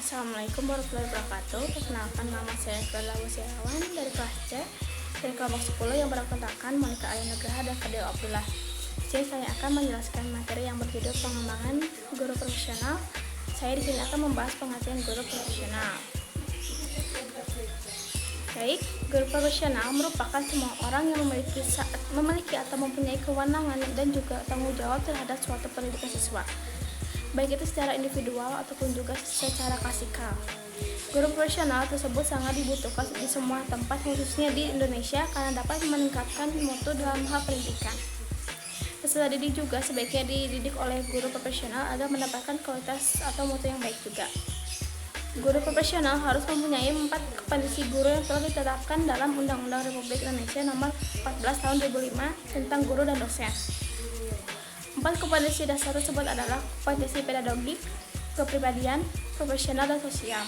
Assalamualaikum warahmatullahi wabarakatuh. Perkenalkan, nama saya Firla Wasiawan dari kelas C dari kelompok 10 yang beranggotakan Monica Ayu Nugraha dan Fadil Abdullah. Jadi saya akan menjelaskan materi yang berjudul pengembangan guru profesional. Saya di sini akan membahas pengertian guru profesional. Baik, guru profesional merupakan semua orang yang memiliki atau mempunyai kewenangan dan juga tanggung jawab terhadap suatu pendidikan siswa, baik itu secara individual ataupun juga secara klasikal. Guru profesional tersebut sangat dibutuhkan di semua tempat, khususnya di Indonesia, karena dapat meningkatkan mutu dalam hal pendidikan. Peserta didik juga sebaiknya dididik oleh guru profesional agar mendapatkan kualitas atau mutu yang baik juga. Guru profesional harus mempunyai 4 kompetensi guru yang telah ditetapkan dalam Undang-Undang Republik Indonesia Nomor 14 Tahun 2005 tentang guru dan dosen. 4 kompetensi dasar tersebut adalah kompetensi pedagogik, kepribadian, profesional, dan sosial.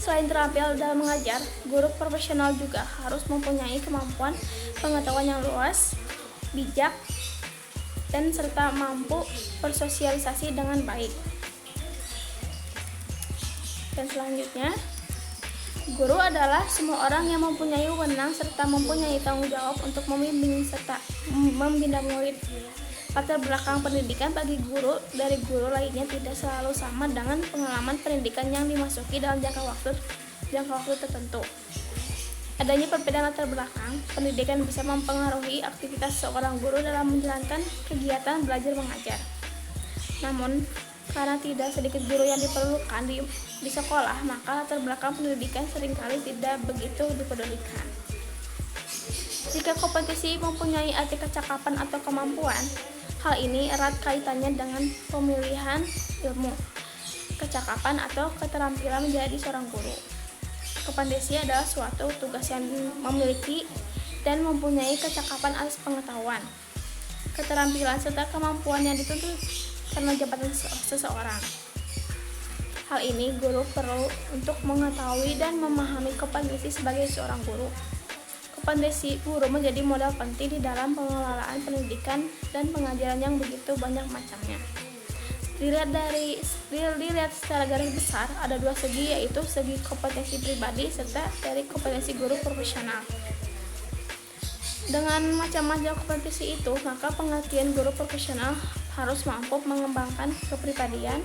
Selain terampil dalam mengajar, guru profesional juga harus mempunyai kemampuan pengetahuan yang luas, bijak, dan serta mampu bersosialisasi dengan baik. Dan selanjutnya, guru adalah semua orang yang mempunyai wewenang serta mempunyai tanggung jawab untuk membimbing serta membina murid. Latar belakang pendidikan bagi guru dari guru lainnya tidak selalu sama dengan pengalaman pendidikan yang dimasuki dalam jangka waktu tertentu. Adanya perbedaan latar belakang pendidikan bisa mempengaruhi aktivitas seorang guru dalam menjalankan kegiatan belajar mengajar. Namun, karena tidak sedikit guru yang diperlukan di sekolah, maka latar belakang pendidikan seringkali tidak begitu dipedulikan. Jika kompetensi mempunyai arti kecakapan atau kemampuan, hal ini erat kaitannya dengan pemilihan ilmu, kecakapan atau keterampilan menjadi seorang guru. Kompetensi adalah suatu tugas yang memiliki dan mempunyai kecakapan atas pengetahuan, keterampilan serta kemampuan yang dituntut karena jabatan seseorang. Hal ini guru perlu untuk mengetahui dan memahami kompetensi sebagai seorang guru. Kompetensi guru menjadi modal penting di dalam pengelolaan pendidikan dan pengajaran yang begitu banyak macamnya. Dilihat secara garis besar, ada dua segi, yaitu segi kompetensi pribadi serta dari kompetensi guru profesional. Dengan macam-macam kompetensi itu, maka pengertian guru profesional harus mampu mengembangkan kepribadian,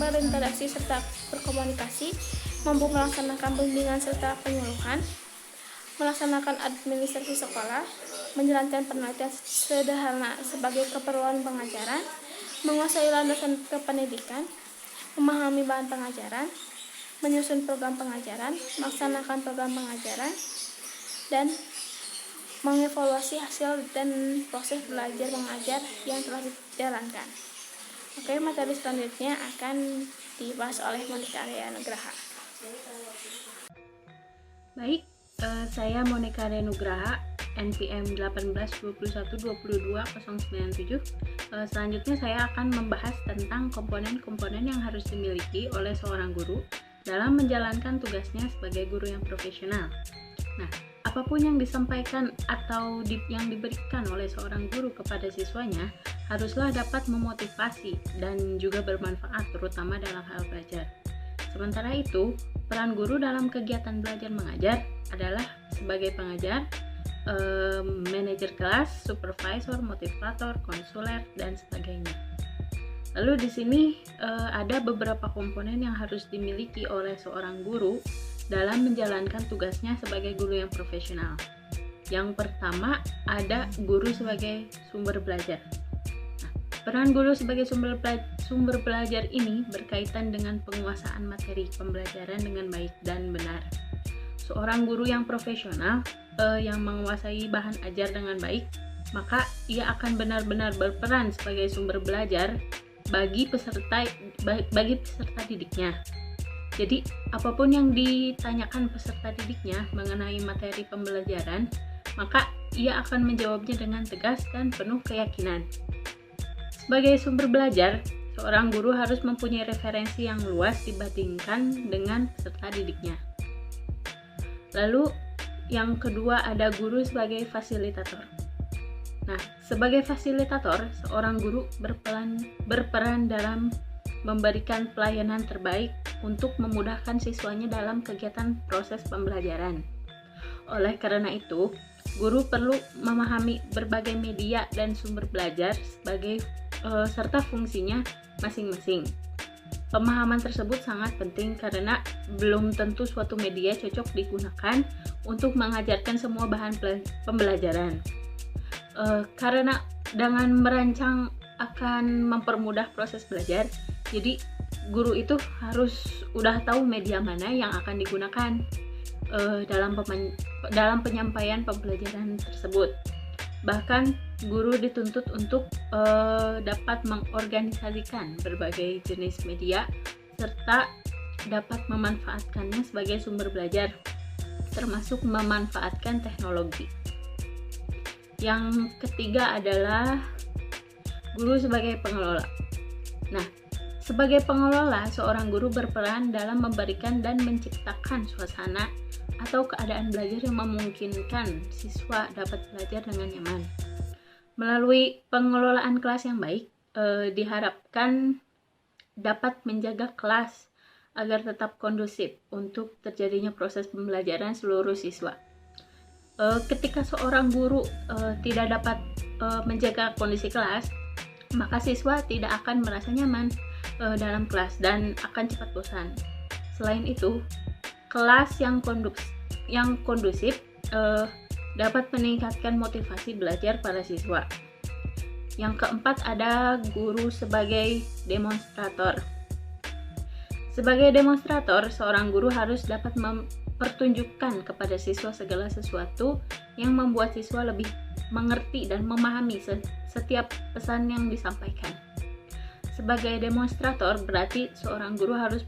berinteraksi serta berkomunikasi, mampu melaksanakan bimbingan serta penyuluhan, melaksanakan administrasi sekolah, menjalankan penelitian sederhana sebagai keperluan pengajaran, menguasai landasan kependidikan, memahami bahan pengajaran, menyusun program pengajaran, melaksanakan program pengajaran, dan mengevaluasi hasil dan proses belajar mengajar yang telah dijalankan. Oke, materi selanjutnya akan dibahas oleh Monica Ayu Nugraha. Baik, saya Monica Ayu Nugraha, NPM 1821222097. Selanjutnya saya akan membahas tentang komponen-komponen yang harus dimiliki oleh seorang guru dalam menjalankan tugasnya sebagai guru yang profesional. Nah, apapun yang disampaikan atau yang diberikan oleh seorang guru kepada siswanya haruslah dapat memotivasi dan juga bermanfaat, terutama dalam hal belajar. Sementara itu, peran guru dalam kegiatan belajar mengajar adalah sebagai pengajar, manajer kelas, supervisor, motivator, konselor, dan sebagainya. Lalu di sini ada beberapa komponen yang harus dimiliki oleh seorang guru dalam menjalankan tugasnya sebagai guru yang profesional. Yang pertama, ada guru sebagai sumber belajar. Nah, peran guru sebagai sumber belajar ini berkaitan dengan penguasaan materi pembelajaran dengan baik dan benar. Seorang guru yang profesional yang menguasai bahan ajar dengan baik, maka ia akan benar-benar berperan sebagai sumber belajar bagi peserta didiknya. Jadi, apapun yang ditanyakan peserta didiknya mengenai materi pembelajaran, maka ia akan menjawabnya dengan tegas dan penuh keyakinan. Sebagai sumber belajar, seorang guru harus mempunyai referensi yang luas dibandingkan dengan peserta didiknya. Lalu, yang kedua ada guru sebagai fasilitator. Nah, sebagai fasilitator, seorang guru berperan dalam memberikan pelayanan terbaik untuk memudahkan siswanya dalam kegiatan proses pembelajaran. Oleh karena itu, guru perlu memahami berbagai media dan sumber belajar sebagai serta fungsinya masing-masing. Pemahaman tersebut sangat penting karena belum tentu suatu media cocok digunakan untuk mengajarkan semua bahan pembelajaran. Karena dengan merancang akan mempermudah proses belajar, jadi guru itu harus udah tahu media mana yang akan digunakan dalam penyampaian pembelajaran tersebut. Bahkan guru dituntut untuk dapat mengorganisasikan berbagai jenis media serta dapat memanfaatkannya sebagai sumber belajar, termasuk memanfaatkan teknologi. Yang ketiga adalah guru sebagai pengelola. Nah, sebagai pengelola, seorang guru berperan dalam memberikan dan menciptakan suasana atau keadaan belajar yang memungkinkan siswa dapat belajar dengan nyaman. Melalui pengelolaan kelas yang baik, diharapkan dapat menjaga kelas agar tetap kondusif untuk terjadinya proses pembelajaran seluruh siswa. Ketika seorang guru tidak dapat menjaga kondisi kelas, maka siswa tidak akan merasa nyaman dalam kelas dan akan cepat bosan. Selain itu, kelas yang kondusif dapat meningkatkan motivasi belajar para siswa. Yang keempat ada guru sebagai demonstrator. Sebagai demonstrator, seorang guru harus dapat mempertunjukkan kepada siswa segala sesuatu yang membuat siswa lebih mengerti dan memahami setiap pesan yang disampaikan. Sebagai demonstrator berarti seorang guru harus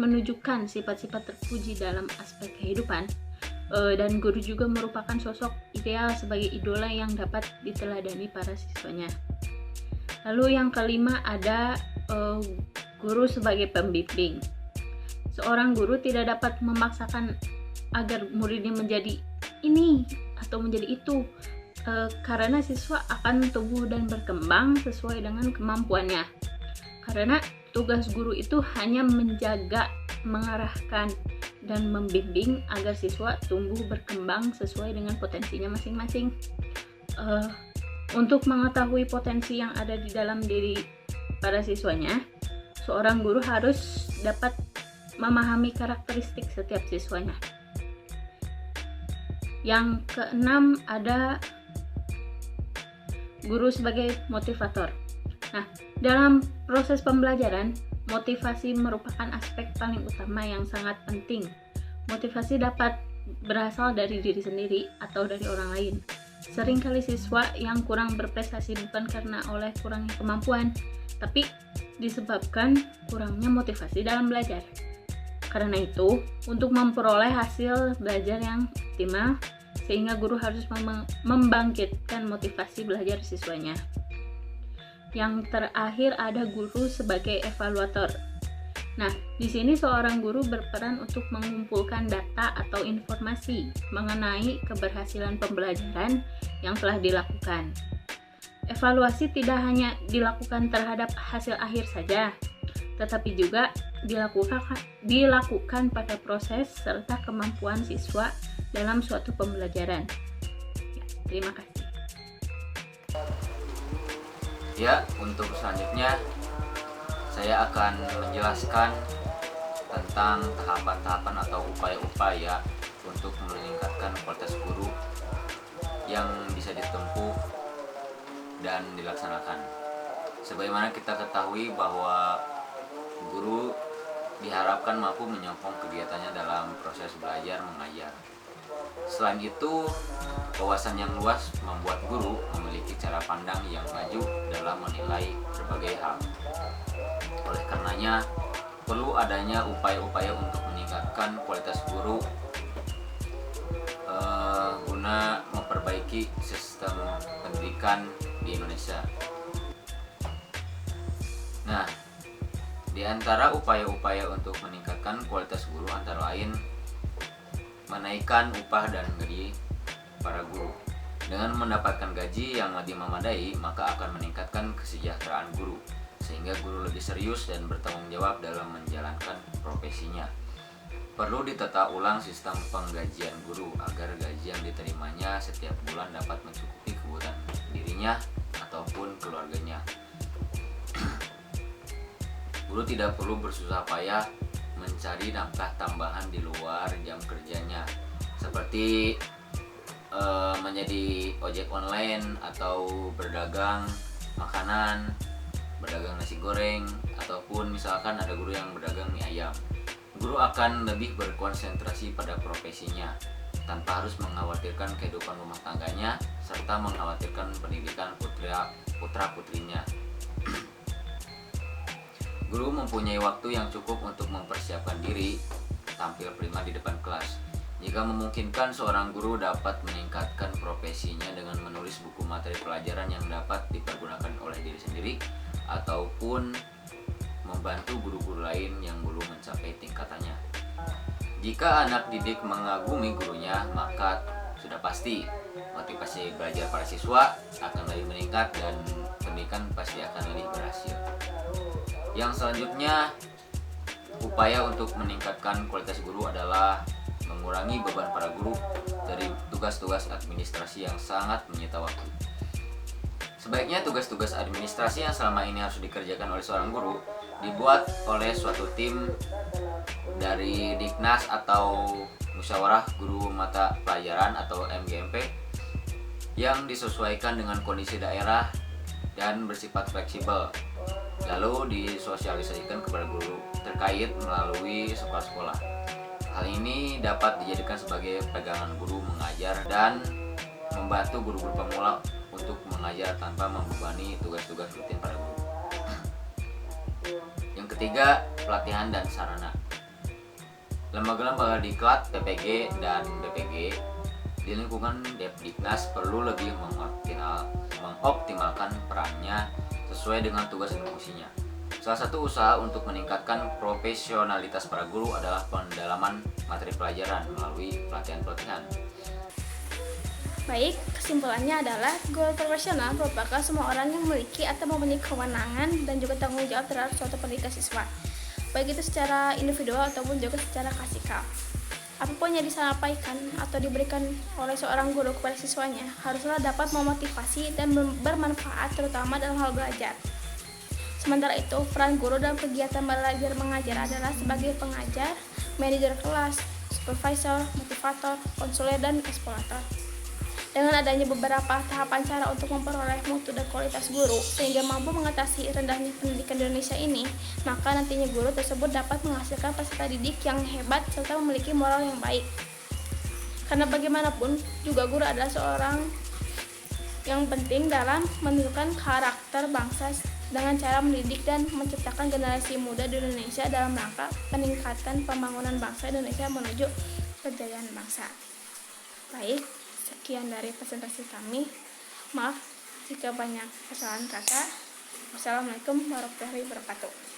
menunjukkan sifat-sifat terpuji dalam aspek kehidupan, dan guru juga merupakan sosok ideal sebagai idola yang dapat diteladani para siswanya. Lalu yang kelima ada guru sebagai pembimbing. Seorang guru tidak dapat memaksakan agar muridnya menjadi ini atau menjadi itu, karena siswa akan tumbuh dan berkembang sesuai dengan kemampuannya. Karena tugas guru itu hanya menjaga, mengarahkan, dan membimbing agar siswa tumbuh berkembang sesuai dengan potensinya masing-masing. Untuk mengetahui potensi yang ada di dalam diri para siswanya, seorang guru harus dapat memahami karakteristik setiap siswanya. Yang keenam ada guru sebagai motivator. Nah, dalam proses pembelajaran, motivasi merupakan aspek paling utama yang sangat penting. Motivasi dapat berasal dari diri sendiri atau dari orang lain. Seringkali siswa yang kurang berprestasi bukan karena oleh kurangnya kemampuan, tapi disebabkan kurangnya motivasi dalam belajar. Karena itu, untuk memperoleh hasil belajar yang optimal, sehingga guru harus membangkitkan motivasi belajar siswanya. Yang terakhir ada guru sebagai evaluator. Nah, di sini seorang guru berperan untuk mengumpulkan data atau informasi mengenai keberhasilan pembelajaran yang telah dilakukan. Evaluasi tidak hanya dilakukan terhadap hasil akhir saja, tetapi juga dilakukan pada proses serta kemampuan siswa dalam suatu pembelajaran. Ya, terima kasih. Ya, untuk selanjutnya saya akan menjelaskan tentang tahapan-tahapan atau upaya-upaya untuk meningkatkan kualitas guru yang bisa ditempuh dan dilaksanakan. Sebagaimana kita ketahui bahwa guru diharapkan mampu menyokong kegiatannya dalam proses belajar mengajar. Selain itu, wawasan yang luas membuat guru memiliki cara pandang yang maju dalam menilai berbagai hal. Oleh karenanya, perlu adanya upaya-upaya untuk meningkatkan kualitas guru guna memperbaiki sistem pendidikan di Indonesia. Nah, di antara upaya-upaya untuk meningkatkan kualitas guru antara lain menaikkan upah dan gaji para guru. Dengan mendapatkan gaji yang lebih memadai, maka akan meningkatkan kesejahteraan guru, sehingga guru lebih serius dan bertanggung jawab dalam menjalankan profesinya. Perlu ditata ulang sistem penggajian guru agar gaji yang diterimanya setiap bulan dapat mencukupi kebutuhan dirinya ataupun keluarganya. Guru tidak perlu bersusah payah mencari nafkah tambahan di luar jam kerjanya, seperti menjadi ojek online atau berdagang makanan, berdagang nasi goreng, ataupun misalkan ada guru yang berdagang mie ayam. Guru akan lebih berkonsentrasi pada profesinya tanpa harus mengkhawatirkan kehidupan rumah tangganya serta mengkhawatirkan pendidikan putra-putrinya. Guru mempunyai waktu yang cukup untuk mempersiapkan diri tampil prima di depan kelas. Jika memungkinkan, seorang guru dapat meningkatkan profesinya dengan menulis buku materi pelajaran yang dapat dipergunakan oleh diri sendiri ataupun membantu guru-guru lain yang belum mencapai tingkatannya. Jika anak didik mengagumi gurunya, maka sudah pasti motivasi belajar para siswa akan lebih meningkat dan pendidikan pasti akan lebih berhasil. Yang selanjutnya, upaya untuk meningkatkan kualitas guru adalah mengurangi beban para guru dari tugas-tugas administrasi yang sangat menyita waktu. Sebaiknya tugas-tugas administrasi yang selama ini harus dikerjakan oleh seorang guru dibuat oleh suatu tim dari Diknas atau Musyawarah Guru Mata Pelajaran atau MGMP yang disesuaikan dengan kondisi daerah dan bersifat fleksibel, lalu disosialisasikan kepada guru terkait melalui sekolah-sekolah. Hal ini dapat dijadikan sebagai pegangan guru mengajar dan membantu guru-guru pemula untuk mengajar tanpa membebani tugas-tugas rutin pada guru. Yang ketiga, pelatihan dan sarana. Lembaga-lembaga diklat, PPG, dan BPG di lingkungan Depdiknas perlu lebih mengoptimalkan perannya sesuai dengan tugas dan fungsinya. Salah satu usaha untuk meningkatkan profesionalitas para guru adalah pendalaman materi pelajaran melalui pelatihan-pelatihan. Baik, kesimpulannya adalah guru profesional merupakan semua orang yang memiliki atau mempunyai kewenangan dan juga tanggung jawab terhadap suatu pendidikan siswa, baik itu secara individual ataupun juga secara klasikal. Apapun yang disampaikan atau diberikan oleh seorang guru kepada siswanya haruslah dapat memotivasi dan bermanfaat terutama dalam hal belajar. Sementara itu, peran guru dalam kegiatan belajar mengajar adalah sebagai pengajar, manajer kelas, supervisor, motivator, konselor, dan eksplorator. Dengan adanya beberapa tahapan cara untuk memperoleh mutu dan kualitas guru sehingga mampu mengatasi rendahnya pendidikan di Indonesia ini, maka nantinya guru tersebut dapat menghasilkan peserta didik yang hebat serta memiliki moral yang baik. Karena bagaimanapun juga guru adalah seorang yang penting dalam menentukan karakter bangsa dengan cara mendidik dan menciptakan generasi muda di Indonesia dalam rangka peningkatan pembangunan bangsa Indonesia menuju kejayaan bangsa. Baik, sekian dari presentasi kami. Maaf jika banyak kesalahan kata. Wassalamualaikum warahmatullahi wabarakatuh.